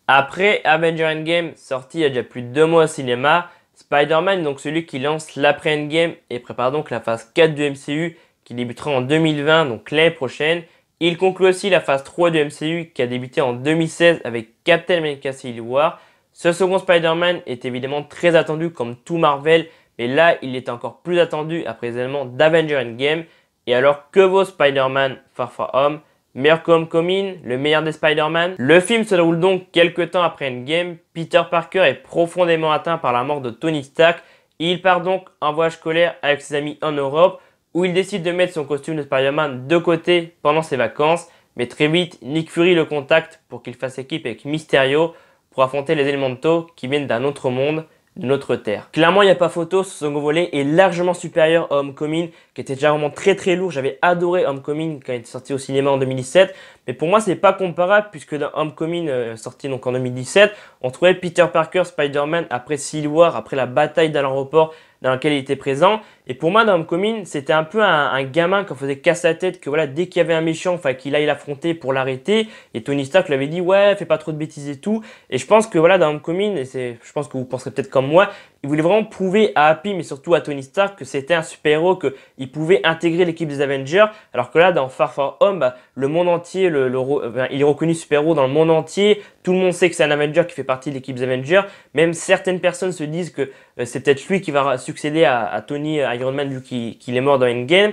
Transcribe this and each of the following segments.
Après Avengers Endgame, sorti il y a déjà plus de 2 mois au cinéma, Spider-Man est donc celui qui lance l'après Endgame et prépare donc la phase 4 du MCU qui débutera en 2020, donc l'année prochaine. Il conclut aussi la phase 3 du MCU qui a débuté en 2016 avec Captain America Civil War. Ce second Spider-Man est évidemment très attendu comme tout Marvel, mais là il est encore plus attendu après les éléments d'Avengers Endgame. Et alors que vaut Spider-Man Far From Home? Meilleur que Homecoming, le meilleur des Spider-Man. Le film se déroule donc quelques temps après Endgame. Peter Parker est profondément atteint par la mort de Tony Stark. Il part donc en voyage scolaire avec ses amis en Europe, où il décide de mettre son costume de Spider-Man de côté pendant ses vacances. Mais très vite, Nick Fury le contacte pour qu'il fasse équipe avec Mysterio pour affronter les Elementaux qui viennent d'un autre monde, de notre Terre. Clairement, il n'y a pas photo, ce second volet est largement supérieur à Homecoming, qui était déjà vraiment très lourd. J'avais adoré Homecoming quand il était sorti au cinéma en 2017, mais pour moi, c'est pas comparable puisque dans Homecoming, sorti donc en 2017, on trouvait Peter Parker, Spider-Man après Civil War, après la bataille dans l'aéroport dans laquelle il était présent. Et pour moi, dans Homecoming, c'était un peu un gamin qu'on faisait casse la tête, que voilà, dès qu'il y avait un méchant, enfin qu'il aille l'affronter pour l'arrêter. Et Tony Stark lui avait dit, ouais, fais pas trop de bêtises et tout. Et je pense que voilà, dans Homecoming, je pense que vous penserez peut-être comme moi, il voulait vraiment prouver à Happy, mais surtout à Tony Stark, que c'était un super-héros, qu'il pouvait intégrer l'équipe des Avengers. Alors que là, dans Far From Home, bah, le monde entier, il est reconnu super-héros dans le monde entier. Tout le monde sait que c'est un Avenger qui fait partie de l'équipe des Avengers. Même certaines personnes se disent que c'est peut-être lui qui va succéder à Tony Iron Man vu qu'il est mort dans Endgame.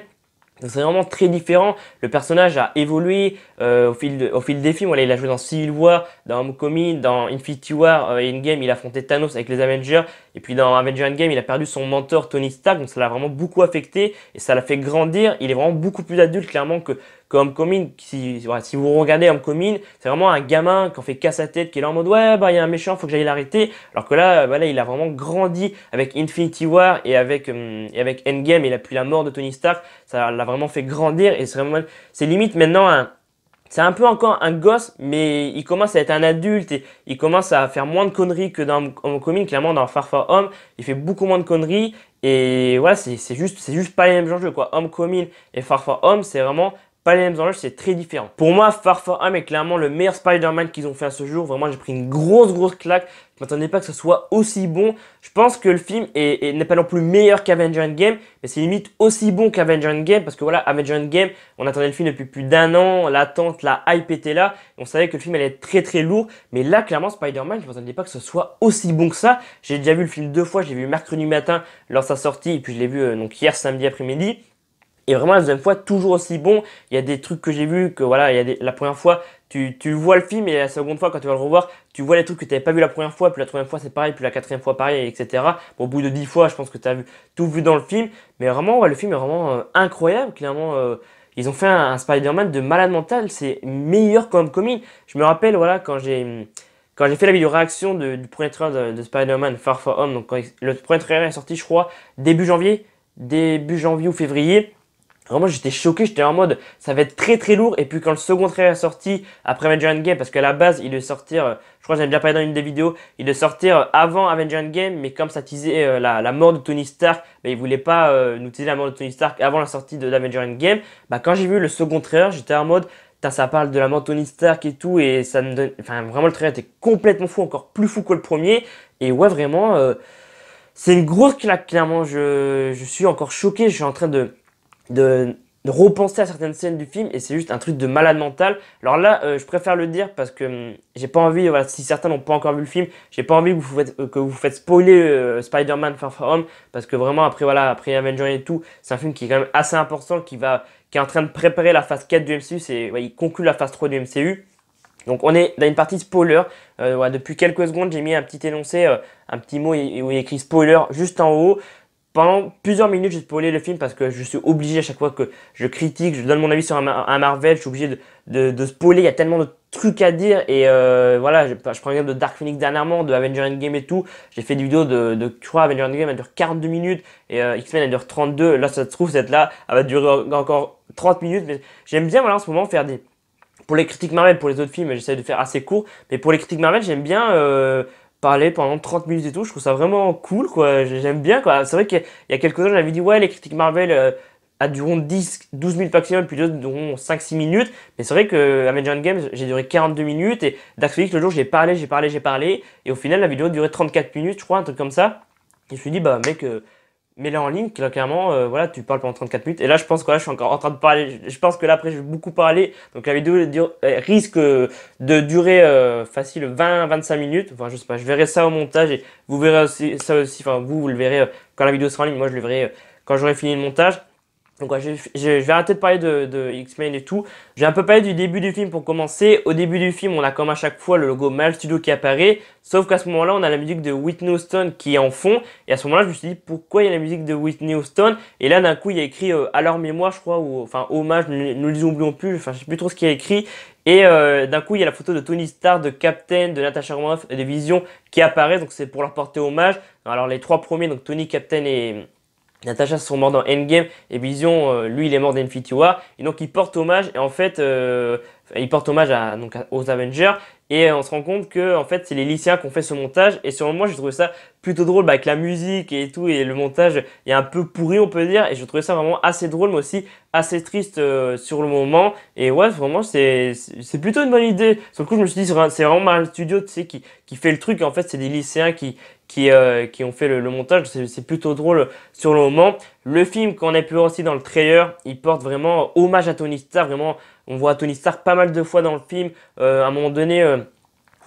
Donc c'est vraiment très différent. Le personnage a évolué au fil des films. Voilà, il a joué dans Civil War, dans Homecoming, dans Infinity War et Endgame. Il a affronté Thanos avec les Avengers. Et puis dans Avengers Endgame, il a perdu son mentor Tony Stark. Donc ça l'a vraiment beaucoup affecté et ça l'a fait grandir. Il est vraiment beaucoup plus adulte clairement que Homecoming. Si vous regardez Homecoming, c'est vraiment un gamin qui en fait casse sa tête, qui est là en mode ouais bah il y a un méchant, faut que j'aille l'arrêter. Alors que là, voilà, il a vraiment grandi avec Infinity War et avec Endgame et puis la mort de Tony Stark. Ça l'a vraiment fait grandir et c'est limite maintenant c'est un peu encore un gosse, mais il commence à être un adulte et il commence à faire moins de conneries que dans Homecoming. Clairement, dans Far From Home, il fait beaucoup moins de conneries. Et voilà, c'est juste pas les mêmes enjeux, quoi. Homecoming et Far From Home, c'est vraiment pas les mêmes enjeux, c'est très différent. Pour moi, Far From Home est clairement le meilleur Spider-Man qu'ils ont fait à ce jour. Vraiment, j'ai pris une grosse claque. Je m'attendais pas que ce soit aussi bon. Je pense que le film n'est pas non plus meilleur qu'Avengers Endgame, mais c'est limite aussi bon qu'Avengers Endgame parce que voilà, Avengers Endgame, on attendait le film depuis plus d'un an, l'attente, la hype était là, et on savait que le film allait être très lourd. Mais là, clairement, Spider-Man, je m'attendais pas que ce soit aussi bon que ça. J'ai déjà vu le film 2 fois, j'ai vu mercredi matin lors de sa sortie, et puis je l'ai vu donc hier samedi après-midi. Et vraiment la deuxième fois toujours aussi bon. Il y a des trucs que j'ai vus que voilà, la première fois tu vois le film et la seconde fois quand tu vas le revoir, tu vois les trucs que tu n'avais pas vu la première fois, puis la troisième fois c'est pareil, puis la quatrième fois pareil, etc. Bon, au bout de 10 fois, je pense que tu as tout vu dans le film. Mais vraiment, ouais, le film est vraiment incroyable. Clairement, ils ont fait un Spider-Man de malade mental. C'est meilleur qu'Homecoming. Je me rappelle, voilà, quand j'ai fait la vidéo réaction du premier trailer de Spider-Man Far From Home, donc le premier trailer est sorti, je crois, début janvier ou février. Vraiment, j'étais choqué, j'étais en mode ça va être très lourd. Et puis quand le second trailer est sorti après Avengers Endgame, parce qu'à la base il devait sortir, je crois que j'avais déjà parlé dans une des vidéos, il devait sortir avant Avengers Endgame, mais comme ça teasait la mort de Tony Stark, bah, il voulait pas nous teaser la mort de Tony Stark avant la sortie d'Avengers Endgame. Bah, quand j'ai vu le second trailer, j'étais en mode ça parle de la mort de Tony Stark et tout, et ça me donne, enfin vraiment le trailer était complètement fou, encore plus fou que le premier. Et ouais, vraiment, c'est une grosse claque, clairement. Je suis encore choqué, je suis en train de repenser à certaines scènes du film et c'est juste un truc de malade mental. Alors là, je préfère le dire parce que j'ai pas envie, voilà, si certains n'ont pas encore vu le film, j'ai pas envie que vous faites spoiler Spider-Man Far From Home parce que vraiment après voilà, après Avengers et tout, c'est un film qui est quand même assez important qui est en train de préparer la phase 4 du MCU, ouais, il conclut la phase 3 du MCU. Donc on est dans une partie spoiler. Ouais, depuis quelques secondes, j'ai mis un petit énoncé, un petit mot où il est écrit spoiler juste en haut. Pendant plusieurs minutes, j'ai spoilé le film parce que je suis obligé à chaque fois que je critique, je donne mon avis sur un Marvel, je suis obligé de spoiler. Il y a tellement de trucs à dire et voilà, je prends l'exemple de Dark Phoenix dernièrement, de Avengers Endgame et tout. J'ai fait des vidéos je crois, Avengers Endgame elle dure 42 minutes et X-Men elle dure 32. Là, ça se trouve, cette là, elle va durer encore 30 minutes. Mais j'aime bien, voilà, en ce moment, faire pour les critiques Marvel, pour les autres films, j'essaie de faire assez court. Mais pour les critiques Marvel, j'aime bien parler pendant 30 minutes et tout. Je trouve ça vraiment cool, quoi. J'aime bien, quoi. C'est vrai qu'il y a quelques temps, j'avais dit, ouais, les critiques Marvel, dureront 12 minutes maximum, puis d'autres dureront 5-6 minutes. Mais c'est vrai que Avengers Endgame, j'ai duré 42 minutes et Dark Souls, le jour, j'ai parlé. Et au final, la vidéo durait 34 minutes, je crois, un truc comme ça. Et je me suis dit, bah mec, mets-la en ligne, clairement, voilà, tu parles pendant 34 minutes. Et là, je pense que là, je suis encore en train de parler. Je pense que là, après, je vais beaucoup parler. Donc la vidéo risque de durer facile 20-25 minutes. Enfin, je sais pas, je verrai ça au montage et vous verrez aussi, ça aussi. Enfin, vous le verrez quand la vidéo sera en ligne. Moi, je le verrai quand j'aurai fini le montage. Donc ouais, je vais arrêter de parler de X-Men et tout. Je vais un peu parler du début du film pour commencer. Au début du film, on a comme à chaque fois le logo Marvel Studios qui apparaît. Sauf qu'à ce moment-là, on a la musique de Whitney Houston qui est en fond. Et à ce moment-là, je me suis dit pourquoi il y a la musique de Whitney Houston. Et là, d'un coup, il y a écrit à leur mémoire, je crois, ou enfin hommage, nous les oublions plus. Enfin, je sais plus trop ce qu'il y a écrit. Et d'un coup, il y a la photo de Tony Stark, de Captain, de Natasha Romanoff et de Vision qui apparaissent. Donc c'est pour leur porter hommage. Alors les trois premiers, donc Tony, Captain et Natasha sont morts dans Endgame et Vision, lui, il est mort dans Infinity War. Et donc, il porte hommage. Et en fait, il porte hommage aux Avengers. Et on se rend compte que en fait, c'est les lycéens qui ont fait ce montage. Et sur moi, j'ai trouvé ça plutôt drôle avec la musique et tout. Et le montage est un peu pourri, on peut dire. Et je trouvais ça vraiment assez drôle, mais aussi assez triste sur le moment. Et ouais, vraiment, c'est plutôt une bonne idée. Sur le coup, je me suis dit, c'est vraiment Marvel Studios, tu sais, qui fait le truc. Et en fait, c'est des lycéens qui ont fait le montage. C'est plutôt drôle sur le moment. Le film, qu'on a pu voir aussi dans le trailer, il porte vraiment hommage à Tony Stark. Vraiment, on voit Tony Stark pas mal de fois dans le film. À un moment donné,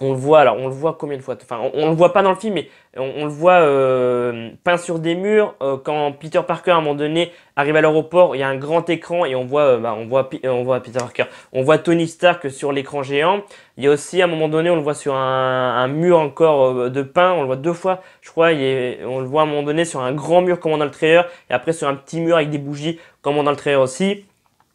on le voit. Alors, on le voit combien de fois? Enfin, on le voit pas dans le film, mais on le voit peint sur des murs. Quand Peter Parker, à un moment donné, arrive à l'aéroport, il y a un grand écran et on voit Peter Parker. On voit Tony Stark sur l'écran géant. Il y a aussi, à un moment donné, on le voit sur un mur encore de pain. On le voit deux fois, je crois. On le voit à un moment donné sur un grand mur comme on a le trailer. Et après sur un petit mur avec des bougies comme on a le trailer aussi.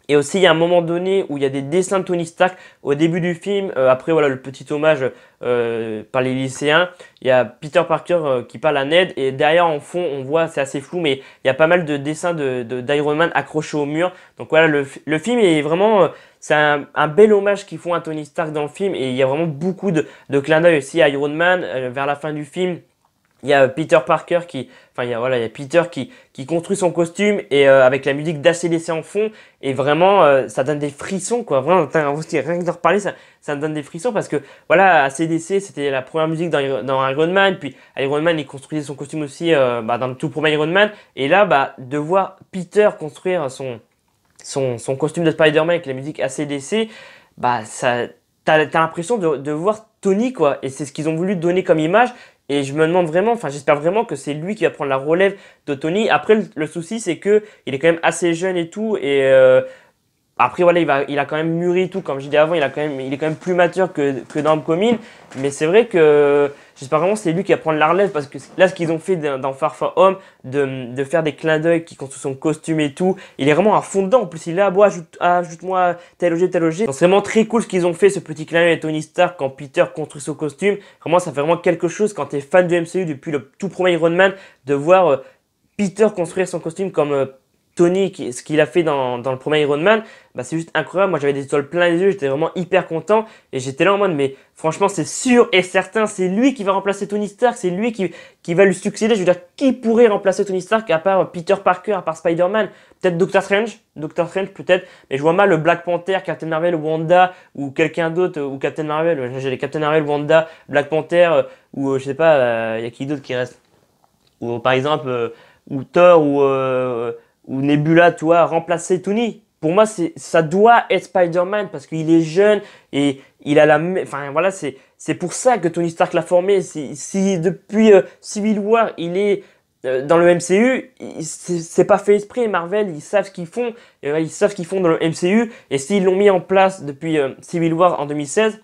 Et aussi, il y a un moment donné où il y a des dessins de Tony Stark au début du film. Après, voilà, le petit hommage par les lycéens. Il y a Peter Parker qui parle à Ned. Et derrière, en fond, on voit, c'est assez flou, mais il y a pas mal de dessins d'Iron Man accrochés au mur. Donc voilà, le film est vraiment... c'est un bel hommage qu'ils font à Tony Stark dans le film. Et il y a vraiment beaucoup de clins d'œil aussi à Iron Man. Vers la fin du film, il y a Peter Parker il y a Peter qui construit son costume et avec la musique d'ACDC en fond et vraiment ça donne des frissons quoi. Vraiment, rien que de reparler ça me donne des frissons parce que voilà ACDC c'était la première musique dans Iron Man puis Iron Man il construisait son costume aussi dans le tout premier Iron Man et là de voir Peter construire son costume de Spider-Man avec la musique AC/DC ça t'as l'impression de voir Tony quoi et c'est ce qu'ils ont voulu donner comme image. Et je me demande vraiment, enfin j'espère vraiment que c'est lui qui va prendre la relève de Tony. Après le souci c'est que il est quand même assez jeune et tout et après voilà il a quand même mûri et tout comme je disais avant il est quand même plus mature que dans Homecoming. Mais c'est vrai que j'espère vraiment que c'est lui qui va prendre la relève parce que là ce qu'ils ont fait dans Far From Home de faire des clins d'œil qui construisent son costume et tout, il est vraiment à fond dedans. En plus il est là, bon ajoute-moi tel objet. Donc c'est vraiment très cool ce qu'ils ont fait ce petit clin d'œil à Tony Stark quand Peter construit son costume. Vraiment ça fait vraiment quelque chose quand tu es fan du MCU depuis le tout premier Iron Man de voir Peter construire son costume comme Tony, ce qu'il a fait dans le premier Iron Man, c'est juste incroyable. Moi, j'avais des étoiles plein les yeux, j'étais vraiment hyper content. Et j'étais là en mode, mais franchement, c'est sûr et certain, c'est lui qui va remplacer Tony Stark, c'est lui qui va lui succéder. Je veux dire, qui pourrait remplacer Tony Stark à part Peter Parker, à part Spider-Man? Peut-être Doctor Strange peut-être. Mais je vois mal le Black Panther, Captain Marvel, Wanda, ou quelqu'un d'autre, ou Captain Marvel. J'ai les Captain Marvel, Wanda, Black Panther, ou je sais pas, y a qui d'autre qui reste? Ou par exemple, ou Thor, ou Nebula, tu vois, remplacer Tony. Pour moi, ça doit être Spider-Man parce qu'il est jeune et il a enfin voilà, c'est pour ça que Tony Stark l'a formé. Si depuis Civil War, il est dans le MCU, c'est pas fait exprès. Marvel, ils savent ce qu'ils font, ils savent ce qu'ils font dans le MCU et s'ils l'ont mis en place depuis Civil War en 2016.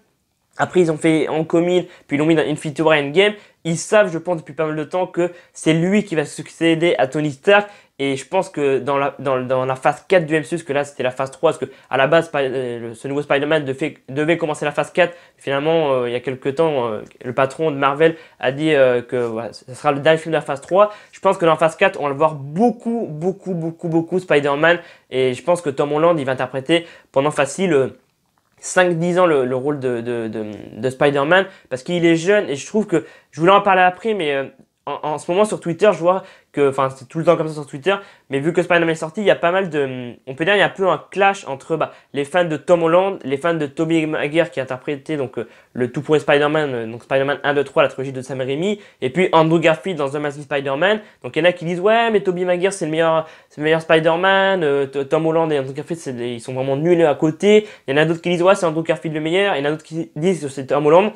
Après, ils ont fait Homecoming, puis ils l'ont mis dans Infinity War Endgame. Ils savent, je pense, depuis pas mal de temps que c'est lui qui va succéder à Tony Stark. Et je pense que dans la phase 4 du MCU, parce que là c'était la phase 3, parce que à la base ce nouveau Spider-Man devait commencer la phase 4. Finalement, il y a quelques temps, le patron de Marvel a dit que voilà, ce sera le dernier film de la phase 3. Je pense que dans la phase 4, on va le voir beaucoup Spider-Man. Et je pense que Tom Holland, il va interpréter pendant facile 5-10 ans le rôle de Spider-Man parce qu'il est jeune et je trouve que je voulais en parler après mais en ce moment sur Twitter, je vois que, enfin c'est tout le temps comme ça sur Twitter, mais vu que Spider-Man est sorti, il y a pas mal de, on peut dire il y a un peu un clash entre les fans de Tom Holland, les fans de Tobey Maguire qui a interprété donc le tout premier Spider-Man, donc Spider-Man 1, 2, 3, la trilogie de Sam Raimi, et puis Andrew Garfield dans The Amazing Spider-Man. Donc il y en a qui disent ouais mais Tobey Maguire c'est le meilleur Spider-Man, Tom Holland et Andrew Garfield ils sont vraiment nuls à côté. Il y en a d'autres qui disent ouais c'est Andrew Garfield le meilleur, il y en a d'autres qui disent que c'est Tom Holland.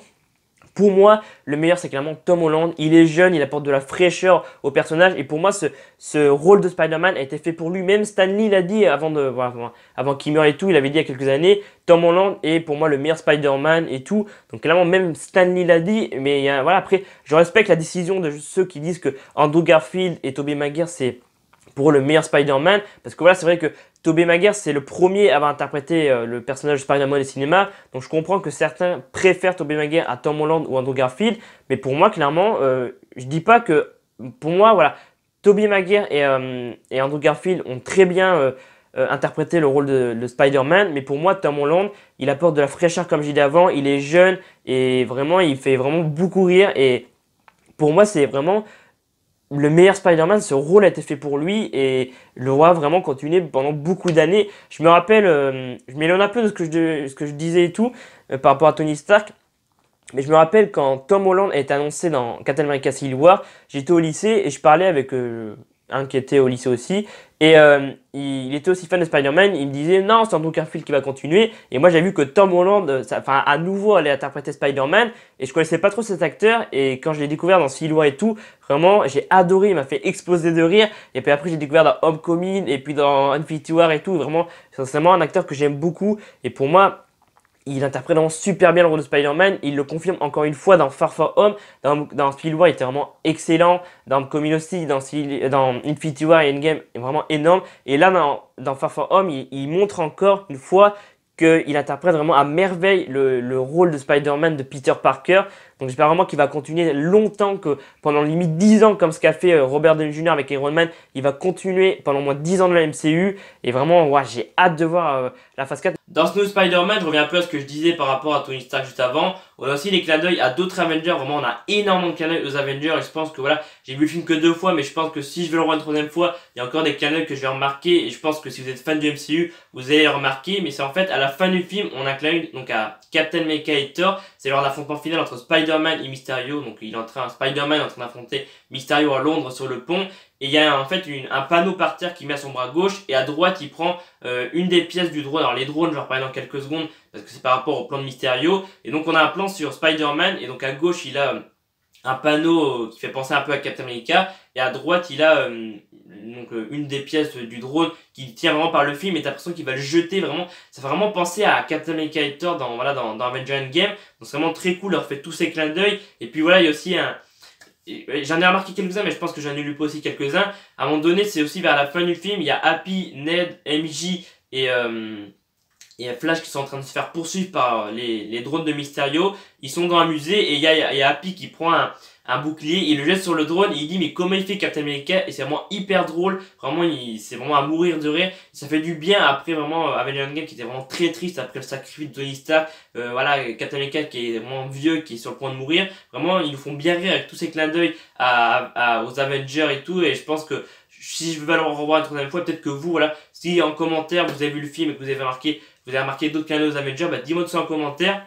Pour moi, le meilleur, c'est clairement Tom Holland. Il est jeune, il apporte de la fraîcheur au personnage. Et pour moi, ce rôle de Spider-Man a été fait pour lui. Même Stan Lee l'a dit avant qu'il meure et tout. Il avait dit il y a quelques années, Tom Holland est pour moi le meilleur Spider-Man et tout. Donc clairement, même Stan Lee l'a dit. Mais voilà, après, je respecte la décision de ceux qui disent que Andrew Garfield et Tobey Maguire, c'est pour le meilleur Spider-Man, parce que voilà, c'est vrai que Tobey Maguire, c'est le premier à avoir interprété le personnage de Spider-Man au cinéma, donc je comprends que certains préfèrent Tobey Maguire à Tom Holland ou Andrew Garfield, mais pour moi, clairement, je dis pas que, pour moi, voilà, Tobey Maguire et Andrew Garfield ont très bien interprété le rôle de Spider-Man, mais pour moi, Tom Holland, il apporte de la fraîcheur, comme j'ai dit avant, il est jeune, et vraiment, il fait vraiment beaucoup rire, et pour moi, c'est vraiment le meilleur Spider-Man, ce rôle a été fait pour lui et le roi vraiment continué pendant beaucoup d'années. Je me rappelle, je m'éloigne un peu de ce que je disais et tout par rapport à Tony Stark, mais je me rappelle quand Tom Holland a été annoncé dans Captain America Civil War, j'étais au lycée et je parlais avec un qui était au lycée aussi. Et il était aussi fan de Spider-Man. Il me disait non, c'est Andrew Garfield qui va continuer. Et moi, j'ai vu que Tom Holland, à nouveau, allait interpréter Spider-Man. Et je connaissais pas trop cet acteur. Et quand je l'ai découvert dans Civil War et tout, vraiment, j'ai adoré. Il m'a fait exploser de rire. Et puis après, j'ai découvert dans Homecoming et puis dans Infinity War et tout. Vraiment, c'est vraiment un acteur que j'aime beaucoup. Et pour moi, il interprète vraiment super bien le rôle de Spider-Man. Il le confirme encore une fois dans Far From Home. Dans Civil War, il était vraiment excellent. Dans Homecoming aussi, dans Infinity War et Endgame, il est vraiment énorme. Et là, dans Far From Home, il montre encore une fois qu'il interprète vraiment à merveille le rôle de Spider-Man de Peter Parker. Donc j'espère vraiment qu'il va continuer longtemps, que pendant limite 10 ans, comme ce qu'a fait Robert Downey Jr. avec Iron Man, il va continuer pendant au moins 10 ans de la MCU. Et vraiment, ouais, j'ai hâte de voir la phase 4. Dans ce nouveau Spider-Man, je reviens un peu à ce que je disais par rapport à Tony Stark juste avant. On a aussi des clins d'œil à d'autres Avengers. Vraiment, on a énormément de clins d'œil aux Avengers. Et je pense que voilà, j'ai vu le film que 2 fois, mais je pense que si je vais le revoir une troisième fois, il y a encore des clins d'œil que je vais remarquer. Et je pense que si vous êtes fan du MCU, vous allez les remarquer. Mais c'est en fait à la fin du film, on a un clin d'œil donc à Captain America et Thor. C'est lors de l'affrontement final entre Spider-Man et Mysterio. Donc Spider-Man est en train d'affronter Mysterio à Londres sur le pont. Et il y a en fait un panneau par terre qui met à son bras gauche. Et à droite, il prend une des pièces du drone. Alors les drones, je vais en reparler dans quelques secondes parce que c'est par rapport au plan de Mysterio. Et donc on a un plan sur Spider-Man. Et donc à gauche, il a un panneau qui fait penser un peu à Captain America. Et à droite, il a une des pièces du drone qui tient vraiment par le fil. Mais t'as l'impression qu'il va le jeter vraiment. Ça fait vraiment penser à Captain America et Thor dans Avengers Endgame. Donc c'est vraiment très cool, leur fait tous ces clins d'œil. Et puis voilà, il y a aussi j'en ai remarqué quelques-uns, mais je pense que j'en ai lu pas aussi quelques-uns. À un moment donné, c'est aussi vers la fin du film, il y a Happy, Ned, MJ et Flash qui sont en train de se faire poursuivre par les drones de Mysterio. Ils sont dans un musée et il y a Happy qui prend un bouclier, il le jette sur le drone et il dit mais comment il fait Captain America, et c'est vraiment hyper drôle, vraiment c'est vraiment à mourir de rire, ça fait du bien après vraiment Avengers Endgame qui était vraiment très triste après le sacrifice de Tony Stark, voilà Captain America qui est vraiment vieux, qui est sur le point de mourir, vraiment ils nous font bien rire avec tous ces clins d'œil aux Avengers et tout, et je pense que si je vais le revoir une troisième fois, peut-être que vous, voilà, si en commentaire vous avez vu le film et que vous avez remarqué d'autres clins d'œil aux Avengers, bah dis-moi tout ça en commentaire.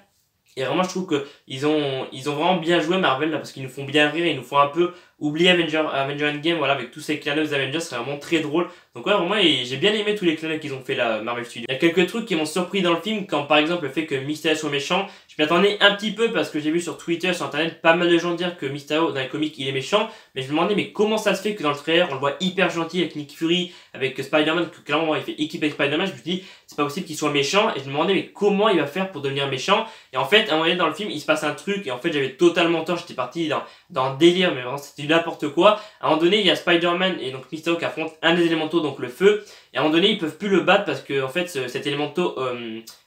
Et vraiment, je trouve que ils ont vraiment bien joué Marvel là, parce qu'ils nous font bien rire, ils nous font un peu oublier Avengers Endgame, voilà, avec tous ces clins d'œil aux Avengers, c'est vraiment très drôle. Donc ouais, vraiment, j'ai bien aimé tous les clins d'œil qu'ils ont fait là, Marvel Studios. Il y a quelques trucs qui m'ont surpris dans le film, comme par exemple le fait que Mysterio soit méchant. Je m'y attendais un petit peu parce que j'ai vu sur Twitter, sur internet, pas mal de gens dire que Mysterio dans les comics il est méchant, mais je me demandais mais comment ça se fait que dans le trailer on le voit hyper gentil avec Nick Fury, avec Spider-Man, que clairement il fait équipe avec Spider-Man. Je me suis dit c'est pas possible qu'il soit méchant, et je me demandais mais comment il va faire pour devenir méchant. Et en fait, à un moment donné dans le film, il se passe un truc, et en fait j'avais totalement tort, j'étais parti dans un délire, mais vraiment c'était n'importe quoi. À un moment donné, il y a Spider-Man et donc Mysterio qui affrontent un des élémentaux, donc le feu, et à un moment donné ils peuvent plus le battre parce que en fait cet élémento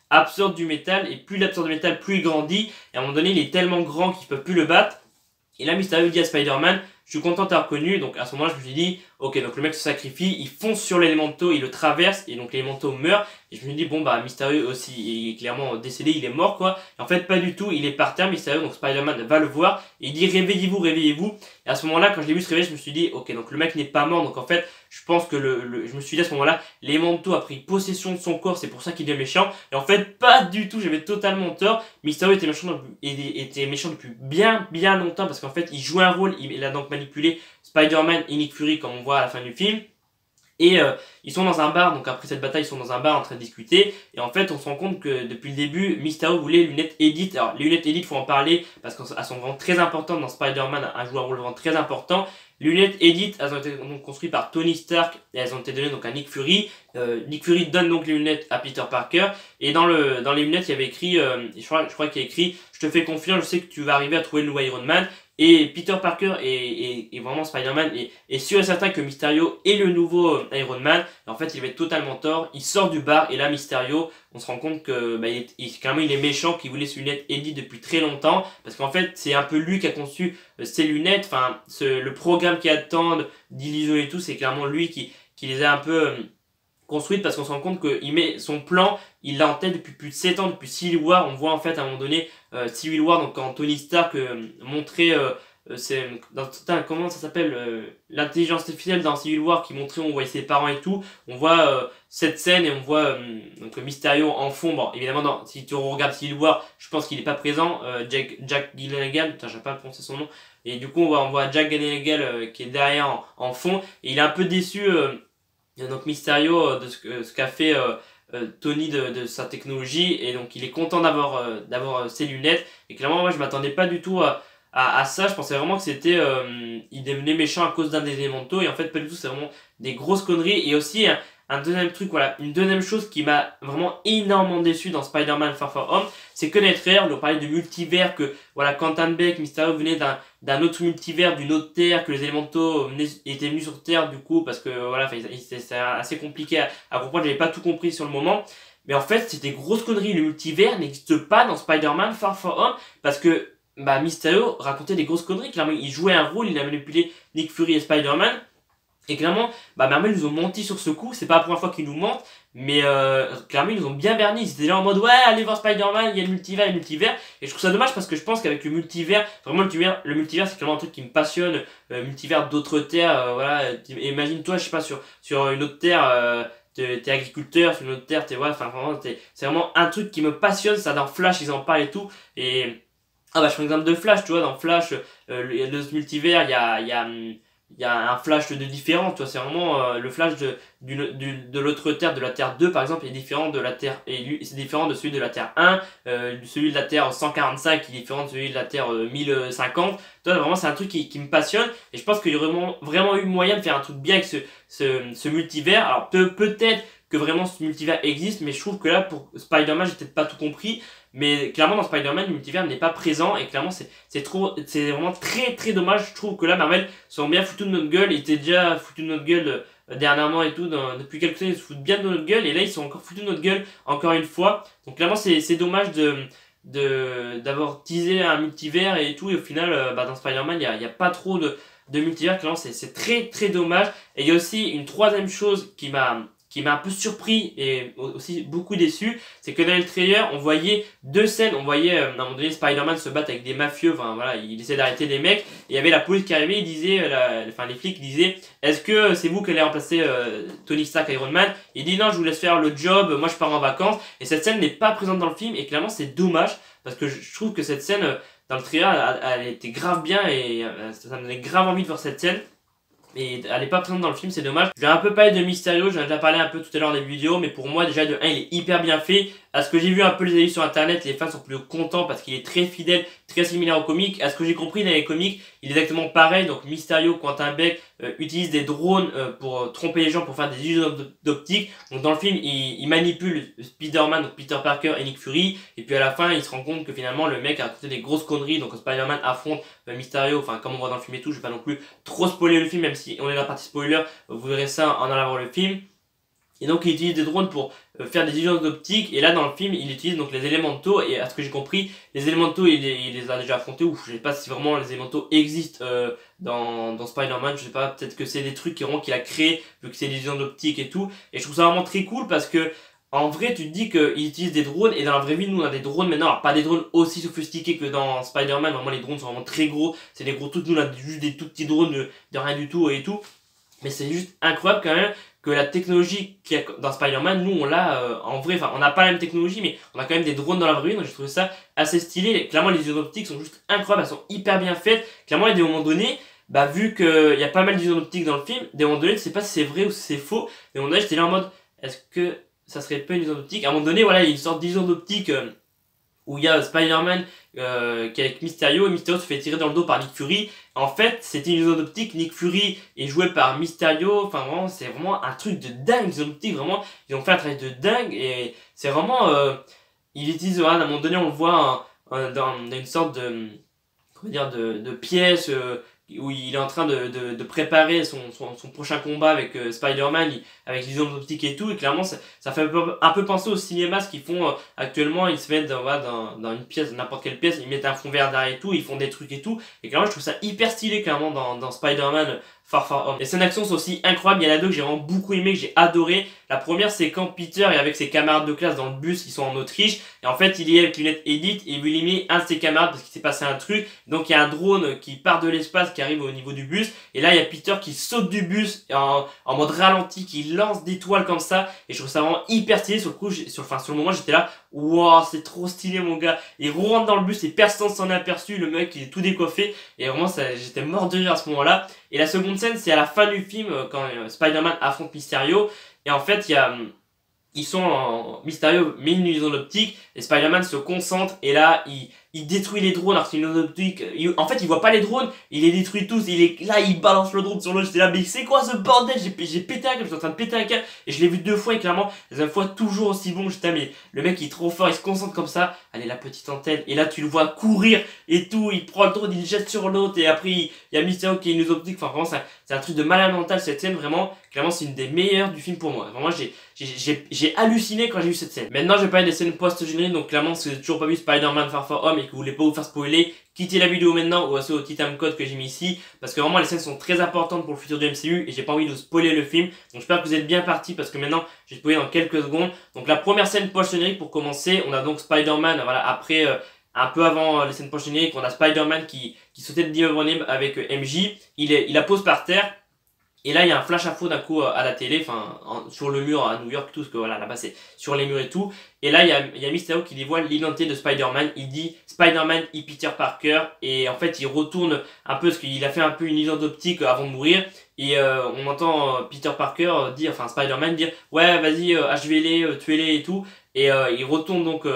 absorbe du métal, et plus il absorbe du métal, plus il grandit, et à un moment donné il est tellement grand qu'ils peuvent plus le battre. Et là Mysterio dit à Spider-Man je suis content de t'avoir reconnu. Donc à ce moment-là je me suis dit ok, donc le mec se sacrifie, il fonce sur l'élémento, il le traverse, et donc l'élémento meurt. Et je me dis, bon, bah, Mysterio aussi, il est clairement décédé, il est mort, quoi. Et en fait, pas du tout, il est par terre, Mysterio, donc Spider-Man va le voir, et il dit, réveillez-vous, réveillez-vous. Et à ce moment-là, quand je l'ai vu se réveiller, je me suis dit, ok, donc le mec n'est pas mort, donc en fait, je pense que je me suis dit à ce moment-là, l'élémento a pris possession de son corps, c'est pour ça qu'il est méchant. Et en fait, pas du tout, j'avais totalement tort. Mysterio était méchant depuis bien, bien longtemps, parce qu'en fait, il joue un rôle, il a donc manipulé Spider-Man et Nick Fury, comme on voit à la fin du film. Et ils sont dans un bar, donc après cette bataille, ils sont dans un bar en train de discuter. Et en fait, on se rend compte que depuis le début, Mysterio voulait lunettes Edith. Alors, les lunettes Edith, faut en parler parce qu'elles sont vraiment très importantes dans Spider-Man, un joueur rôle vraiment très important. Les lunettes Edith, elles ont été donc construites par Tony Stark et elles ont été données donc à Nick Fury. Nick Fury donne donc les lunettes à Peter Parker. Et dans les lunettes, il y avait écrit, je crois qu'il y a écrit, je te fais confiance, je sais que tu vas arriver à trouver le nouveau Iron Man. Et Peter Parker et vraiment Spider-Man est sûr et certain que Mysterio est le nouveau Iron Man. Et en fait, il va être totalement tort. Il sort du bar et là, Mysterio, on se rend compte que clairement, il est méchant, qu'il voulait ses lunettes Eddie depuis très longtemps. Parce qu'en fait, c'est un peu lui qui a conçu ces lunettes. Enfin, le programme qui attend d'illusion et tout, c'est clairement lui qui les a un peu construite parce qu'on se rend compte qu'il met son plan, il l'a en tête depuis plus de 7 ans, depuis Civil War. On voit en fait à un moment donné Civil War, donc quand Tony Stark montrait comment ça s'appelle l'intelligence artificielle dans Civil War qui montrait, on voyait ses parents et tout. On voit cette scène et on voit donc Mysterio en fond. Bon, évidemment, si tu regardes Civil War, je pense qu'il est pas présent. Jack Gyllenhaal, putain, j'ai pas prononcé son nom. Et du coup, on voit Jack Gyllenhaal qui est derrière en fond et il est un peu déçu. Donc Mysterio de ce qu'a fait Tony de sa technologie et donc il est content d'avoir ses lunettes et clairement moi je m'attendais pas du tout à ça. Je pensais vraiment que c'était il devenait méchant à cause d'un des élémentaux et en fait pas du tout, c'est vraiment des grosses conneries. Et aussi un deuxième truc, voilà, une deuxième chose qui m'a vraiment énormément déçu dans Spider-Man Far From Home, c'est que notre ère, on parlait de multivers, que voilà, Quentin Beck, Mysterio venait d'un autre multivers, d'une autre terre, que les élémentaux étaient venus sur Terre du coup, parce que voilà, c'est assez compliqué à comprendre, j'avais pas tout compris sur le moment. Mais en fait, c'était grosse connerie, le multivers n'existe pas dans Spider-Man Far From Home, parce que bah, Mysterio racontait des grosses conneries, clairement, il jouait un rôle, il a manipulé Nick Fury et Spider-Man. Et clairement, bah Marvel nous ont menti sur ce coup, c'est pas la première fois qu'ils nous mentent, mais clairement ils nous ont bien berni, ils étaient là en mode ouais allez voir Spider-Man, il y a le multivers, et je trouve ça dommage parce que je pense qu'avec le multivers, vraiment le multivers c'est clairement un truc qui me passionne, multivers d'autres terres, voilà, imagine-toi je sais pas sur une autre terre, t'es agriculteur, sur une autre terre, voilà, enfin vraiment c'est vraiment un truc qui me passionne, ça dans Flash ils en parlent et tout, et ah bah je prends l'exemple de Flash, tu vois, dans Flash, le multivers, il y a un flash de différent, tu vois, c'est vraiment le flash de l'autre terre, de la Terre 2 par exemple, est différent de la Terre, et lui, c'est différent de celui de la Terre 1, celui de la Terre 145 qui est différent de celui de la Terre 1050, toi vraiment c'est un truc qui me passionne, et je pense qu'il y aurait vraiment eu moyen de faire un truc bien avec ce multivers. Alors peut-être que vraiment ce multivers existe, mais je trouve que là pour Spider-Man j'ai peut-être pas tout compris, mais clairement dans Spider-Man le multivers n'est pas présent, et clairement c'est vraiment très très dommage. Je trouve que là Marvel sont bien foutus de notre gueule, ils étaient déjà foutus de notre gueule dernièrement et tout, depuis quelques années ils se foutent bien de notre gueule, et là ils sont encore foutus de notre gueule encore une fois, donc clairement c'est dommage d'avoir teasé un multivers et tout, et au final bah, dans Spider-Man il y a pas trop de multivers, clairement c'est très très dommage. Et il y a aussi une troisième chose qui m'a un peu surpris et aussi beaucoup déçu, c'est que dans le trailer, on voyait deux scènes. On voyait à un moment donné Spider-Man se battre avec des mafieux, enfin voilà, il essaie d'arrêter des mecs, et il y avait la police qui arrivait, il disait, les flics disaient, est-ce que c'est vous qui allez remplacer Tony Stark Iron Man? Il dit non, je vous laisse faire le job, moi je pars en vacances, et cette scène n'est pas présente dans le film, et clairement c'est dommage, parce que je trouve que cette scène, dans le trailer, elle était grave bien, et ça me donnait grave envie de voir cette scène. Et elle est pas présente dans le film, c'est dommage. Je vais un peu parler de Mysterio, j'en ai déjà parlé un peu tout à l'heure dans les vidéos, mais pour moi déjà de 1 il est hyper bien fait. À ce que j'ai vu un peu les avis sur internet, les fans sont plutôt contents parce qu'il est très fidèle, très similaire au comics. À ce que j'ai compris dans les comics, il est exactement pareil. Donc Mysterio, Quentin Beck utilise des drones pour tromper les gens, pour faire des illusions d'optique. Donc dans le film, il manipule Spider-Man, donc Peter Parker et Nick Fury. Et puis à la fin, il se rend compte que finalement le mec a raconté des grosses conneries. Donc Spider-Man affronte Mysterio, enfin comme on voit dans le film et tout. Je vais pas non plus trop spoiler le film, même si on est dans la partie spoiler, vous verrez ça en allant voir le film. Et donc il utilise des drones pour faire des illusions d'optique, et là dans le film il utilise donc les élémentaux, et à ce que j'ai compris les élémentaux il les a déjà affrontés, ou je sais pas si vraiment les élémentaux existent dans Spider-Man, je sais pas, peut-être que c'est des trucs qu'il a créé vu que c'est des illusions d'optique et tout, et je trouve ça vraiment très cool parce que En vrai, tu te dis qu'ils utilisent des drones, et dans la vraie vie, nous on a des drones maintenant, alors pas des drones aussi sophistiqués que dans Spider-Man, vraiment les drones sont vraiment très gros, c'est des gros trucs, nous on a juste des tout petits drones de rien du tout et tout. Mais c'est juste incroyable quand même que la technologie qu'il y a dans Spider-Man, nous on l'a en vrai, enfin on n'a pas la même technologie, mais on a quand même des drones dans la vraie vie, donc j'ai trouvé ça assez stylé. Clairement les isones optiques sont juste incroyables, elles sont hyper bien faites. Clairement il y a des moments donnés, bah vu qu'il y a pas mal d'isones optiques dans le film, des moments donnés, je sais pas si c'est vrai ou si c'est faux, des moments donnés j'étais là en mode, est-ce que ça serait pas une isone optique? À un moment donné, voilà, il y a une sorte d'isone optique où il y a Spider-Man qui est avec Mysterio, et Mysterio se fait tirer dans le dos par Nick Fury. En fait, c'était une zone optique, Nick Fury est joué par Mysterio, enfin vraiment, c'est vraiment un truc de dingue, une zone optique, vraiment, ils ont fait un travail de dingue, et c'est vraiment, il utilise, voilà, à un moment donné, on le voit dans une sorte de, comment dire, de pièce où il est en train de préparer son prochain combat avec Spider-Man, avec les ondes optiques et tout, et clairement ça fait un peu penser au cinéma ce qu'ils font actuellement, ils se mettent voilà, dans une pièce, n'importe quelle pièce, ils mettent un fond vert derrière et tout, ils font des trucs et tout, et clairement je trouve ça hyper stylé clairement dans Spider-Man Far Far Home. Les scènes d'action sont aussi incroyables, il y en a deux que j'ai vraiment beaucoup aimé, que j'ai adoré. La première c'est quand Peter est avec ses camarades de classe dans le bus, ils sont en Autriche, et en fait il est avec lunettes Edith, et il veut éliminer un de ses camarades parce qu'il s'est passé un truc, donc il y a un drone qui part de l'espace, qui arrive au niveau du bus, et là il y a Peter qui saute du bus en mode ralenti, qui lance des toiles comme ça, et je trouve ça vraiment hyper stylé. Sur le coup, sur le moment j'étais là, waouh c'est trop stylé mon gars, il rentre dans le bus et personne s'en est aperçu, le mec il est tout décoiffé, et vraiment j'étais mort de rire à ce moment là. Et la seconde scène c'est à la fin du film quand Spider-Man affronte Mysterio, et en fait il y a ils sont en Mysterio met une illusion optique et Spider-Man se concentre et là il détruit les drones alors que c'est une illusion optique. En fait il voit pas les drones, il les détruit tous, il est là, il balance le drone sur l'autre, j'étais là mais c'est quoi ce bordel, j'ai pété un câble, j'étais en train de péter un câble et je l'ai vu 2 fois et clairement la deuxième fois toujours aussi bon, j'étais mais le mec il est trop fort, il se concentre comme ça, allez la petite antenne et là tu le vois courir et tout, il prend le drone, il le jette sur l'autre et après il y a Mysterio qui est une illusion optique, enfin vraiment c'est un truc de malade mental cette scène, vraiment clairement c'est une des meilleures du film pour moi, vraiment j'ai halluciné quand j'ai vu cette scène. Maintenant, je vais parler des scènes post-génériques, donc clairement, si vous n'avez toujours pas vu Spider-Man Far From Home et que vous voulez pas vous faire spoiler, quittez la vidéo maintenant ou passez au petit timecode que j'ai mis ici, parce que vraiment, les scènes sont très importantes pour le futur du MCU et j'ai pas envie de vous spoiler le film. Donc j'espère que vous êtes bien partis parce que maintenant, je vais spoiler dans quelques secondes. Donc la première scène post-générique pour commencer, on a donc Spider-Man, voilà, après... un peu avant les scènes post-génériques, on a Spider-Man qui sautait de l'immeuble en immeuble avec MJ, il la pose par terre. Et là, il y a un flash info d'un coup à la télé, enfin, sur le mur à New York, tout ce que voilà, là-bas c'est sur les murs et tout. Et là, il y a Mysterio qui dévoile l'identité de Spider-Man. Il dit Spider-Man et Peter Parker. Et en fait, il retourne un peu, parce qu'il a fait un peu une illusion d'optique avant de mourir. Et on entend Peter Parker dire, enfin Spider-Man dire, ouais, vas-y, achevez-les, tuez-les et tout. Et il retourne donc,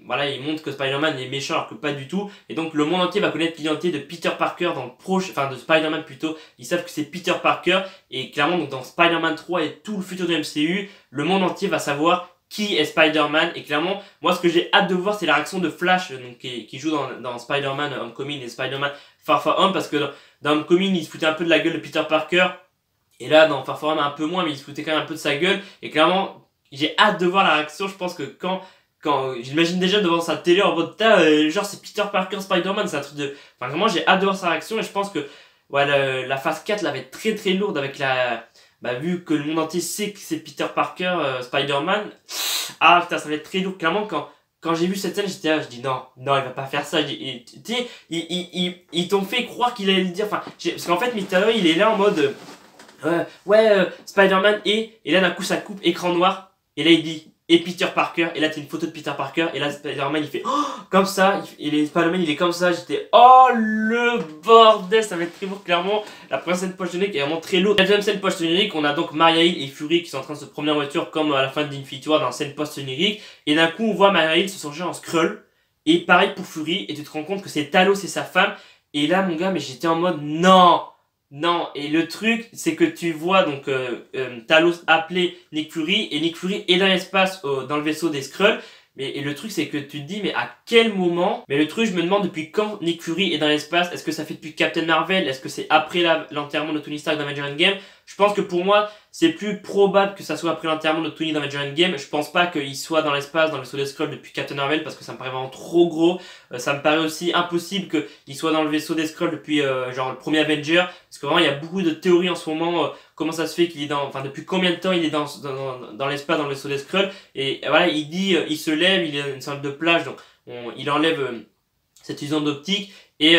voilà, il montre que Spider-Man est méchant alors que pas du tout. Et donc le monde entier va connaître l'identité de Peter Parker dans le proche, enfin de Spider-Man plutôt. Ils savent que c'est Peter Parker. Et clairement, donc dans Spider-Man 3 et tout le futur du MCU, le monde entier va savoir qui est Spider-Man. Et clairement, moi ce que j'ai hâte de voir, c'est la réaction de Flash, donc, qui joue dans Spider-Man Homecoming et Spider-Man Far From Home. Parce que dans Homecoming, il se foutait un peu de la gueule de Peter Parker. Et là, dans Far From Home, un peu moins, mais il se foutait quand même un peu de sa gueule. Et clairement, j'ai hâte de voir la réaction. Je pense que quand j'imagine déjà devant sa télé en mode genre c'est Peter Parker Spider-Man, c'est un truc de... Enfin vraiment j'ai hâte de voir sa réaction et je pense que ouais, la phase 4 là va être très très lourde avec la... Bah vu que le monde entier sait que c'est Peter Parker Spider-Man, ah putain ça va être très lourd. Clairement quand j'ai vu cette scène j'étais là, je dis non, il va pas faire ça. Tu sais, ils t'ont fait croire qu'il allait le dire, enfin, parce qu'en fait Mysterio il est là en mode... Spider-Man et là d'un coup ça coupe écran noir et là il dit et Peter Parker et là t'as une photo de Peter Parker et là Spider-Man il fait oh, comme ça et Spider-Man il est comme ça, j'étais oh le bordel, ça va être très lourd clairement. La première scène post-générique est vraiment très lourde. La deuxième scène post-générique, on a donc Maria Hill et Fury qui sont en train de se promener en voiture comme à la fin d'Infinity War dans la scène post-générique et d'un coup on voit Maria Hill se changer en Skrull et pareil pour Fury et tu te rends compte que c'est Talos et sa femme et là mon gars mais j'étais en mode non, et le truc, c'est que tu vois donc Talos appeler Nick Fury, et Nick Fury est dans l'espace, dans le vaisseau des Skrulls, et le truc c'est que tu te dis, mais à quel moment... Mais le truc, je me demande depuis quand Nick Fury est dans l'espace, est-ce que ça fait depuis Captain Marvel, est-ce que c'est après l'enterrement de Tony Stark dans Avengers Endgame? je pense que pour moi, c'est plus probable que ça soit après l'enterrement de Tony dans Avengers Endgame. Je pense pas qu'il soit dans l'espace, dans le vaisseau des Skrulls depuis Captain Marvel, parce que ça me paraît vraiment trop gros. Ça me paraît aussi impossible qu'il soit dans le vaisseau des Skrulls depuis genre le premier Avenger, parce que vraiment il y a beaucoup de théories en ce moment. Comment ça se fait qu'il est enfin depuis combien de temps il est dans l'espace, dans le vaisseau des Skrulls. Et voilà, il dit, il se lève, il est une sorte de plage, donc il enlève cette illusion d'optique et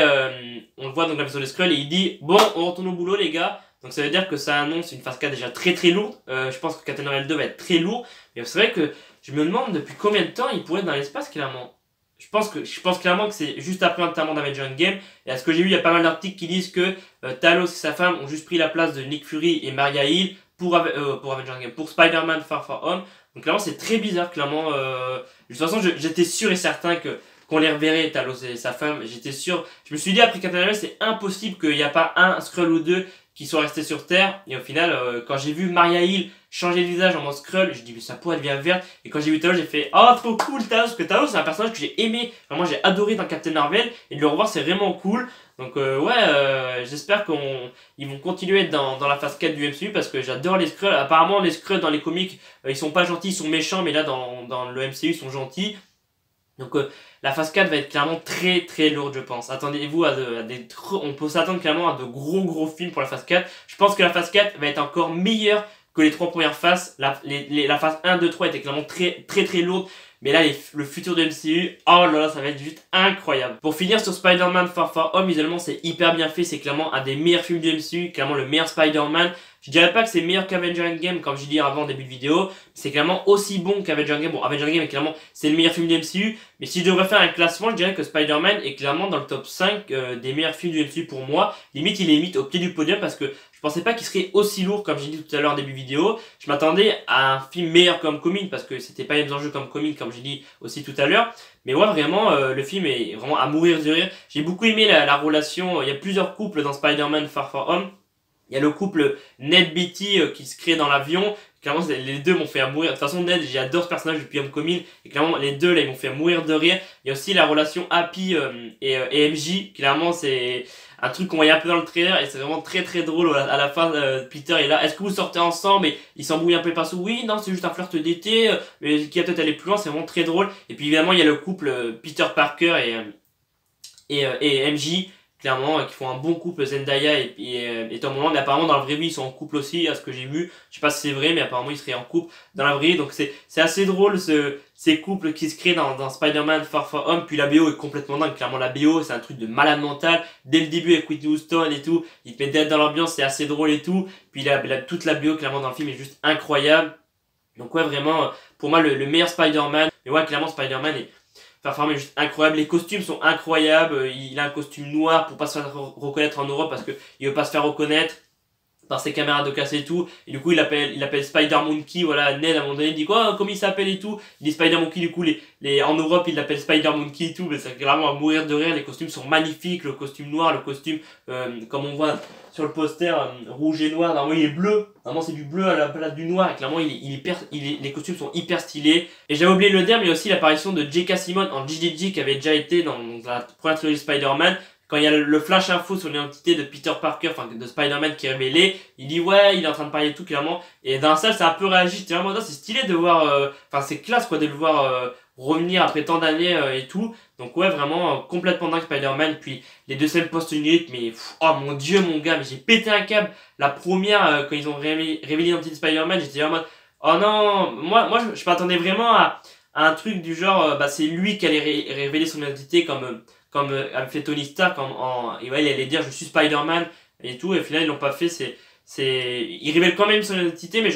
on le voit donc dans le vaisseau des Skrulls et il dit bon, on retourne au boulot les gars. Donc ça veut dire que ça annonce une phase 4 déjà très très lourde. Je pense que Captain Marvel 2 va être très lourd. Mais c'est vrai que je me demande depuis combien de temps il pourrait être dans l'espace clairement. Je pense clairement que c'est juste après l'enterrement d'Avengers Endgame. Et à ce que j'ai vu, il y a pas mal d'articles qui disent que Talos et sa femme ont juste pris la place de Nick Fury et Maria Hill pour Avengers Endgame, pour Spider-Man Far From Home. Donc clairement c'est très bizarre clairement. De toute façon j'étais sûr et certain qu'on les reverrait, Talos et sa femme, j'étais sûr. Je me suis dit après Captain Marvel c'est impossible qu'il n'y a pas un Skrull ou deux qui sont restés sur Terre. Et au final, quand j'ai vu Maria Hill changer de visage en mode Skrull, je dis mais sa peau elle devient verte. Et quand j'ai vu Talos, j'ai fait oh trop cool Talos, parce que Talos c'est un personnage que j'ai aimé, vraiment j'ai adoré dans Captain Marvel, et de le revoir c'est vraiment cool. Donc j'espère qu'ils vont continuer à être dans la phase 4 du MCU, parce que j'adore les Skrulls. Apparemment les Skrulls dans les comics, ils sont pas gentils, ils sont méchants, mais là dans le MCU ils sont gentils. Donc la phase 4 va être clairement très très lourde je pense. Attendez-vous on peut s'attendre clairement à de gros films pour la phase 4. Je pense que la phase 4 va être encore meilleure que les 3 premières phases. La phase 1, 2, 3 était clairement très lourde. Mais là, le futur de MCU, oh là là, ça va être juste incroyable. Pour finir sur Spider-Man Far From Home, visuellement c'est hyper bien fait. C'est clairement un des meilleurs films du MCU, clairement le meilleur Spider-Man. Je dirais pas que c'est meilleur qu'Avengers Endgame, comme je dis avant en début de vidéo. C'est clairement aussi bon qu'Avengers Endgame. Bon, Avengers Endgame, clairement, c'est le meilleur film du MCU. Mais si je devrais faire un classement, je dirais que Spider-Man est clairement dans le top 5 des meilleurs films du MCU pour moi. Limite, il est limite au pied du podium parce que je pensais pas qu'il serait aussi lourd, comme j'ai dit tout à l'heure en début de vidéo. Je m'attendais à un film meilleur comme Comic, parce que c'était pas les mêmes enjeux comme Comic, comme j'ai dit aussi tout à l'heure. Mais ouais, vraiment, le film est vraiment à mourir de rire. J'ai beaucoup aimé la relation. Il y a plusieurs couples dans Spider-Man Far From Home. Il y a le couple Ned Betty qui se crée dans l'avion. Clairement, les deux m'ont fait mourir. De toute façon, Ned, j'adore ce personnage depuis Homecoming. Et clairement, les deux, là, ils m'ont fait mourir de rire. Il y a aussi la relation Happy et MJ. Clairement, c'est un truc qu'on voyait un peu dans le trailer. Et c'est vraiment très drôle. À la fin, Peter est là. Est-ce que vous sortez ensemble? Et il s'embrouille un peu partout. Oui, non, c'est juste un flirt d'été. Mais qui va peut-être aller plus loin. C'est vraiment très drôle. Et puis, évidemment, il y a le couple Peter Parker et MJ. Clairement, qui font un bon couple, Zendaya et Tom Holland. Mais apparemment, dans la vraie vie, ils sont en couple aussi, à ce que j'ai vu. Je sais pas si c'est vrai, mais apparemment, ils seraient en couple dans la vraie vie. Donc, c'est assez drôle, ces couples qui se créent dans Spider-Man Far From Home. Puis la BO est complètement dingue. Clairement, la BO, c'est un truc de malade mental. Dès le début, avec Whitney Houston et tout, il te met d'être dans l'ambiance, c'est assez drôle et tout. Puis toute la BO, clairement, dans le film est juste incroyable. Donc, ouais, vraiment, pour moi, le meilleur Spider-Man. Mais ouais, clairement, Spider-Man est est juste incroyable, les costumes sont incroyables, il a un costume noir pour pas se faire reconnaître en Europe parce que il veut pas se faire reconnaître par ses caméras de casse et tout, et du coup il appelle Spider Monkey, voilà. Ned à un moment donné il dit quoi, comment il s'appelle et tout, il dit Spider Monkey, du coup en Europe il l'appelle Spider Monkey et tout, mais c'est vraiment à mourir de rire. Les costumes sont magnifiques, le costume noir, le costume comme on voit sur le poster, rouge et noir, normalement il est bleu, normalement c'est du bleu à la place du noir, et clairement les costumes sont hyper stylés. Et j'avais oublié de le dire, mais il y a aussi l'apparition de J.K. Simmons en JJJ qui avait déjà été dans la première trilogie Spider-Man. Quand il y a le flash info sur l'identité de Peter Parker, enfin de Spider-Man qui est révélé, il dit ouais, il est en train de parler et tout, clairement. Et dans la salle, ça a un peu réagi. J'étais vraiment, c'est stylé de voir, enfin c'est classe quoi de le voir revenir après tant d'années et tout. Donc ouais, vraiment complètement dingue Spider-Man. Puis les deux scènes post-unit, mais oh mon dieu mon gars, mais j'ai pété un câble. La première, quand ils ont révélé l'identité de Spider-Man, j'étais vraiment oh non, moi je m'attendais vraiment à un truc du genre, c'est lui qui allait révéler son identité comme a fait Tony Stark et ouais, il allait dire je suis Spider-Man et tout, et au final ils l'ont pas fait. Il révèle quand même son identité, mais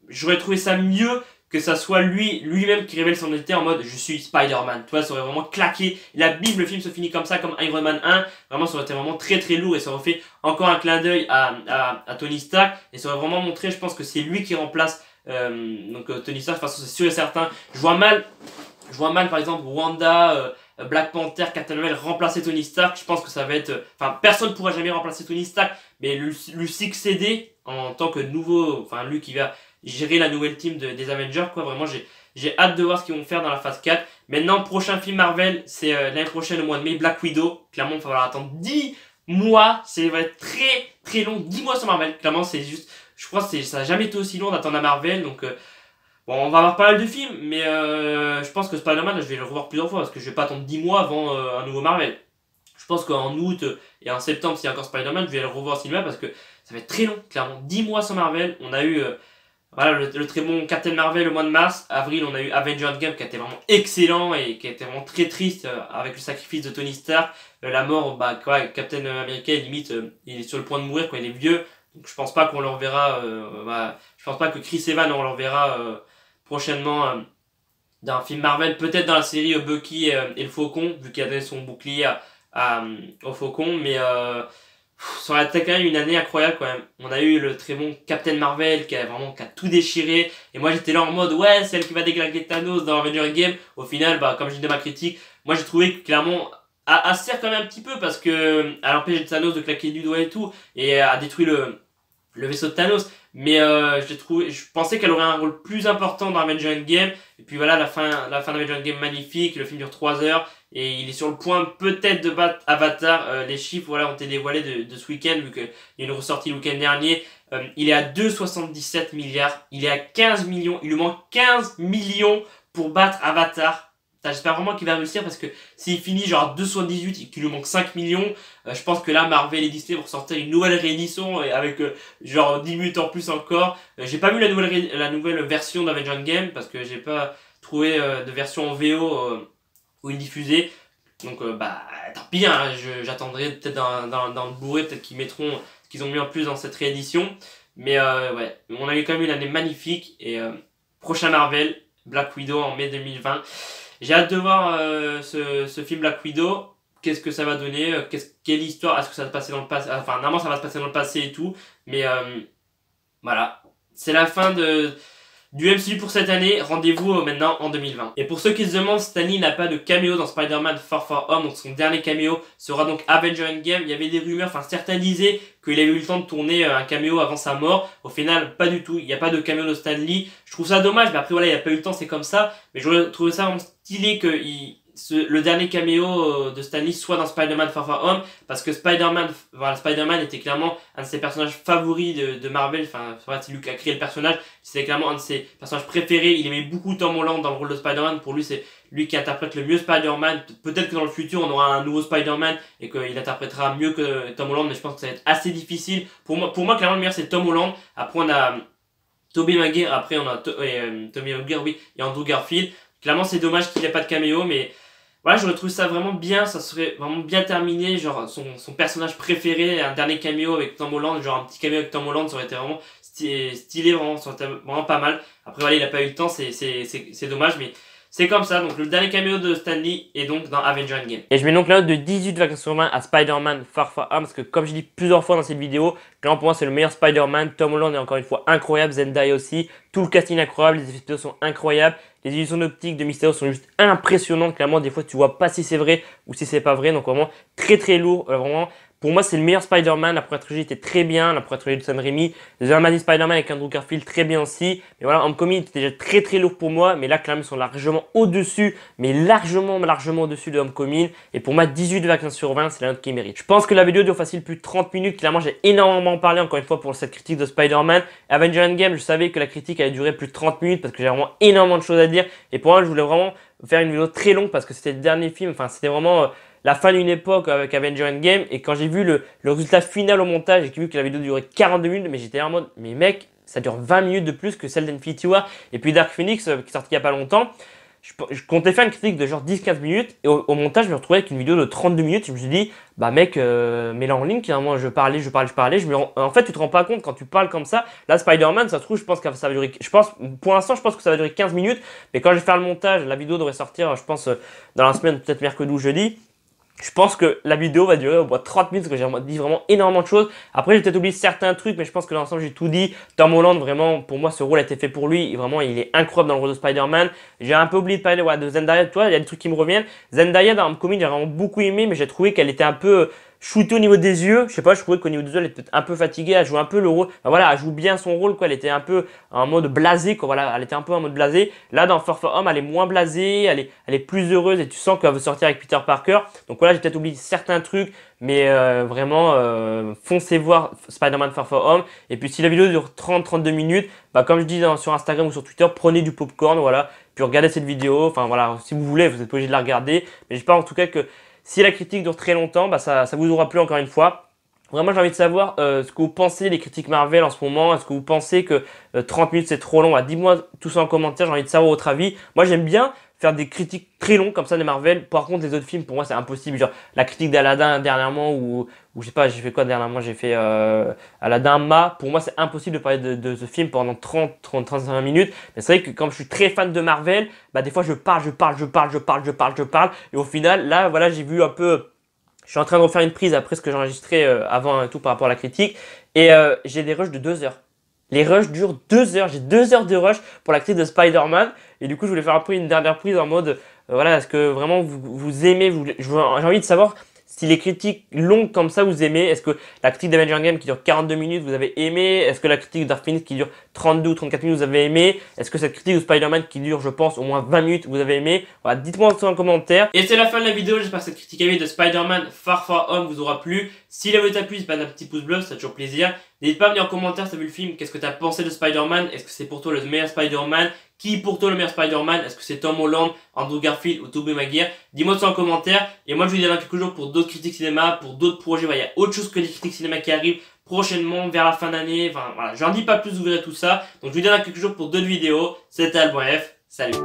j'aurais trouvé ça mieux que ça soit lui-même qui révèle son identité en mode je suis Spider-Man. Tu vois, ça aurait vraiment claqué. La Bible, le film se finit comme ça, comme Iron Man 1. Vraiment, ça aurait été vraiment très lourd, et ça aurait fait encore un clin d'œil à Tony Stark, et ça aurait vraiment montré, je pense que c'est lui qui remplace Tony Stark. De toute façon, c'est sûr et certain. Je vois mal par exemple Wanda, Black Panther, Captain Marvel remplacer Tony Stark. Je pense que ça va être, enfin personne ne pourra jamais remplacer Tony Stark, mais lui succéder en tant que nouveau, enfin lui qui va gérer la nouvelle team des Avengers quoi. Vraiment j'ai hâte de voir ce qu'ils vont faire dans la phase 4. Maintenant, prochain film Marvel, c'est l'année prochaine au mois de mai, Black Widow. Clairement, il va falloir attendre 10 mois, ça va être très long, 10 mois sur Marvel. Clairement, c'est juste Je crois que ça n'a jamais été aussi long d'attendre à Marvel, donc bon, on va avoir pas mal de films, mais je pense que Spider-Man, je vais le revoir plusieurs fois parce que je vais pas attendre 10 mois avant un nouveau Marvel. Je pense qu'en août et en septembre, s'il y a encore Spider-Man, je vais le revoir au cinéma parce que ça va être très long, clairement. 10 mois sans Marvel. On a eu voilà, le très bon Captain Marvel au mois de mars. Avril, on a eu Avengers Endgame qui a été vraiment excellent et qui a été vraiment très triste avec le sacrifice de Tony Stark. La mort, bah, quoi, Captain America, limite, il est sur le point de mourir quand il est vieux. Donc je pense pas qu'on le reverra. Je pense pas que Chris Evans, on le reverra prochainement d'un film Marvel. Peut-être dans la série Bucky et le Faucon, vu qu'il a donné son bouclier au Faucon. Mais ça aurait été quand même une année incroyable quand même. On a eu le très bon Captain Marvel qui a tout déchiré. Et moi j'étais là en mode ouais, celle qui va déglinguer Thanos dans Avengers Game. Au final, bah, comme je dis dans ma critique, moi j'ai trouvé que clairement a sert quand même un petit peu parce que elle empêche Thanos de claquer du doigt et tout et a détruit le vaisseau de Thanos. Mais je pensais qu'elle aurait un rôle plus important dans Avengers Endgame. Et puis voilà, la fin d'Avengers Endgame magnifique, le film dure 3 heures. Et il est sur le point peut-être de battre Avatar. Les chiffres voilà, ont été dévoilés de ce week-end, vu qu'il y a une ressortie le week-end dernier. Il est à 2,77 milliards. Il est à 15 millions. Il lui manque 15 millions pour battre Avatar. J'espère vraiment qu'il va réussir parce que s'il finit genre 2,78 et qu'il lui manque 5 millions, je pense que là Marvel et Disney vont sortir une nouvelle réédition avec genre 10 minutes en plus encore. J'ai pas vu la nouvelle version d'Avengers Game parce que j'ai pas trouvé de version en VO où il diffusait. Donc bah tant pis, hein, j'attendrai peut-être dans le Blu-ray, peut-être qu'ils mettront ce qu'ils ont mis en plus dans cette réédition. Mais ouais, on a eu quand même une année magnifique et prochain Marvel, Black Widow en mai 2020. J'ai hâte de voir ce film Black Widow. Qu'est-ce que ça va donner, quelle histoire, est-ce que ça va se passer dans le passé, enfin normalement ça va se passer dans le passé et tout, mais voilà, c'est la fin du MCU pour cette année. Rendez-vous maintenant en 2020. Et pour ceux qui se demandent, Stan Lee n'a pas de caméo dans Spider-Man Far From Home, donc son dernier caméo sera donc Avengers Endgame. Il y avait des rumeurs, enfin certains disaient qu'il avait eu le temps de tourner un caméo avant sa mort. Au final, pas du tout, il n'y a pas de caméo de Stan Lee. Je trouve ça dommage, mais après voilà, il n'a pas eu le temps, c'est comme ça. Mais j'aurais trouvé ça vraiment stylé que le dernier caméo de Stan Lee soit dans Spider-Man Far From Home, parce que Spider-Man était clairement un de ses personnages favoris de Marvel. Enfin, c'est lui qui a créé le personnage, c'est clairement un de ses personnages préférés. Il aimait beaucoup Tom Holland dans le rôle de Spider-Man. Pour lui, c'est lui qui interprète le mieux Spider-Man. Peut-être que dans le futur, on aura un nouveau Spider-Man et qu'il interprétera mieux que Tom Holland, mais je pense que ça va être assez difficile. Pour moi clairement, le meilleur, c'est Tom Holland. Après, on a Tobey Maguire, après on a Tommy Maguire, oui, et Andrew Garfield. Clairement, c'est dommage qu'il n'y ait pas de caméo, mais voilà, j'aurais trouvé ça vraiment bien, ça serait vraiment bien terminé, genre son personnage préféré, un dernier caméo avec Tom Holland, genre un petit caméo avec Tom Holland, ça aurait été vraiment stylé, vraiment, ça aurait été vraiment pas mal. Après voilà, il a pas eu le temps, c'est dommage, mais c'est comme ça. Donc le dernier caméo de Stan Lee est donc dans Avengers Endgame. Et je mets donc la note de 18,80 à Spider-Man Far From Home parce que comme je dis plusieurs fois dans cette vidéo, clairement pour moi c'est le meilleur Spider-Man. Tom Holland est encore une fois incroyable, Zendaya aussi, tout le casting incroyable, les effets spéciaux sont incroyables, les illusions d'optique de Mysterio sont juste impressionnantes. Clairement des fois tu vois pas si c'est vrai ou si c'est pas vrai, donc vraiment très très lourd, vraiment. Pour moi, c'est le meilleur Spider-Man. La première trilogie était très bien. La première trilogie de Sam Raimi. The Amazing Spider-Man avec Andrew Garfield, très bien aussi. Mais voilà, Homecoming était déjà très très lourd pour moi. Mais là, clairement, ils sont largement au-dessus. Mais largement au-dessus de Homecoming. Et pour moi, 18,15 sur 20, c'est la note qu'il mérite. Je pense que la vidéo dure facile plus de 30 minutes. Clairement, j'ai énormément parlé encore une fois pour cette critique de Spider-Man. Avengers Endgame, je savais que la critique allait durer plus de 30 minutes parce que j'ai vraiment énormément de choses à dire. Et pour moi, je voulais vraiment faire une vidéo très longue parce que c'était le dernier film. Enfin, c'était vraiment la fin d'une époque avec Avengers Endgame. Et quand j'ai vu le résultat final au montage et que j'ai vu que la vidéo durait 42 minutes, mais j'étais en mode, mais mec, ça dure 20 minutes de plus que celle d'Infinity War. Et puis Dark Phoenix, qui est sorti il n'y a pas longtemps, je comptais faire une critique de genre 10-15 minutes. Et au montage, je me retrouvais avec une vidéo de 32 minutes. Je me suis dit, bah mec, mets-la en ligne. Moi, je parlais. En fait, tu te rends pas compte quand tu parles comme ça. Là, Spider-Man, ça se trouve, je pense que ça va durer. Pour l'instant, je pense que ça va durer 15 minutes. Mais quand je vais faire le montage, la vidéo devrait sortir, je pense, dans la semaine, peut-être mercredi ou jeudi. Je pense que la vidéo va durer au moins 30 minutes parce que j'ai dit vraiment énormément de choses. Après, j'ai peut-être oublié certains trucs, mais je pense que dans l'ensemble, j'ai tout dit. Tom Holland, vraiment, pour moi, ce rôle a été fait pour lui. Et vraiment, il est incroyable dans le rôle de Spider-Man. J'ai un peu oublié de parler de Zendaya. Tu vois, il y a des trucs qui me reviennent. Zendaya, dans Homecoming, j'ai vraiment beaucoup aimé, mais j'ai trouvé qu'elle était un peu shooté au niveau des yeux. Je sais pas, je trouvais qu'au niveau des yeux, elle était un peu fatiguée. Elle jouait un peu le rôle. Enfin, voilà, elle joue bien son rôle, quoi. Elle était un peu en mode blasé, quoi. Voilà, elle était un peu en mode blasé. Là, dans Far From Home, elle est moins blasée. Elle est plus heureuse et tu sens qu'elle veut sortir avec Peter Parker. Donc voilà, j'ai peut-être oublié certains trucs. Mais vraiment, foncez voir Spider-Man Far From Home. Et puis si la vidéo dure 30-32 minutes, bah, comme je dis sur Instagram ou sur Twitter, prenez du popcorn, voilà. Puis regardez cette vidéo. Enfin voilà, si vous voulez, vous êtes pas obligé de la regarder. Mais j'espère en tout cas que si la critique dure très longtemps, bah, ça vous aura plu encore une fois. Vraiment, j'ai envie de savoir ce que vous pensez des critiques Marvel en ce moment. Est-ce que vous pensez que 30 minutes c'est trop long? Dis-moi tout ça en commentaire, j'ai envie de savoir votre avis. Moi, j'aime bien faire des critiques très longues comme ça des Marvel. Par contre, les autres films, pour moi, c'est impossible. Genre, la critique d'Aladdin dernièrement ou je sais pas, j'ai fait quoi dernièrement? J'ai fait Aladdin Ma. Pour moi, c'est impossible de parler de ce film pendant 35 minutes. Mais c'est vrai que comme je suis très fan de Marvel, bah, des fois, je parle. Et au final, là, voilà, j'ai vu un peu. Je suis en train de refaire une prise après ce que j'ai enregistré avant et tout par rapport à la critique. Et j'ai des rushs de 2 heures. Les rushs durent 2 heures. J'ai 2 heures de rush pour la critique de Spider-Man. Et du coup, je voulais faire après une dernière prise en mode, voilà, est-ce que vraiment vous aimez, j'ai envie de savoir si les critiques longues comme ça vous aimez. Est-ce que la critique d'Avengers Game qui dure 42 minutes vous avez aimé? Est-ce que la critique de Dark Phoenix qui dure 32 ou 34 minutes vous avez aimé? Est-ce que cette critique de Spider-Man qui dure, je pense, au moins 20 minutes vous avez aimé? Voilà, dites-moi ça en commentaire. Et c'est la fin de la vidéo, j'espère que cette critique de Spider-Man Far From Home vous aura plu. Si la vidéo t'a plu, n'hésite pas à mettre un petit pouce bleu, ça fait toujours plaisir. N'hésite pas à me dire en commentaire si t'as vu le film, qu'est-ce que t'as pensé de Spider-Man? Est-ce que c'est pour toi le meilleur Spider-Man? Qui est pour toi le meilleur Spider-Man? Est-ce que c'est Tom Holland, Andrew Garfield ou Tobey Maguire? Dis-moi ça en commentaire. Et moi je vous dis dans quelques jours pour d'autres critiques cinéma, pour d'autres projets. Voilà, il y a autre chose que les critiques cinéma qui arrivent prochainement vers la fin d'année. Enfin voilà, j'en dis pas plus, vous verrez tout ça. Donc je vous dis dans quelques jours pour d'autres vidéos. C'était Alban F. Salut.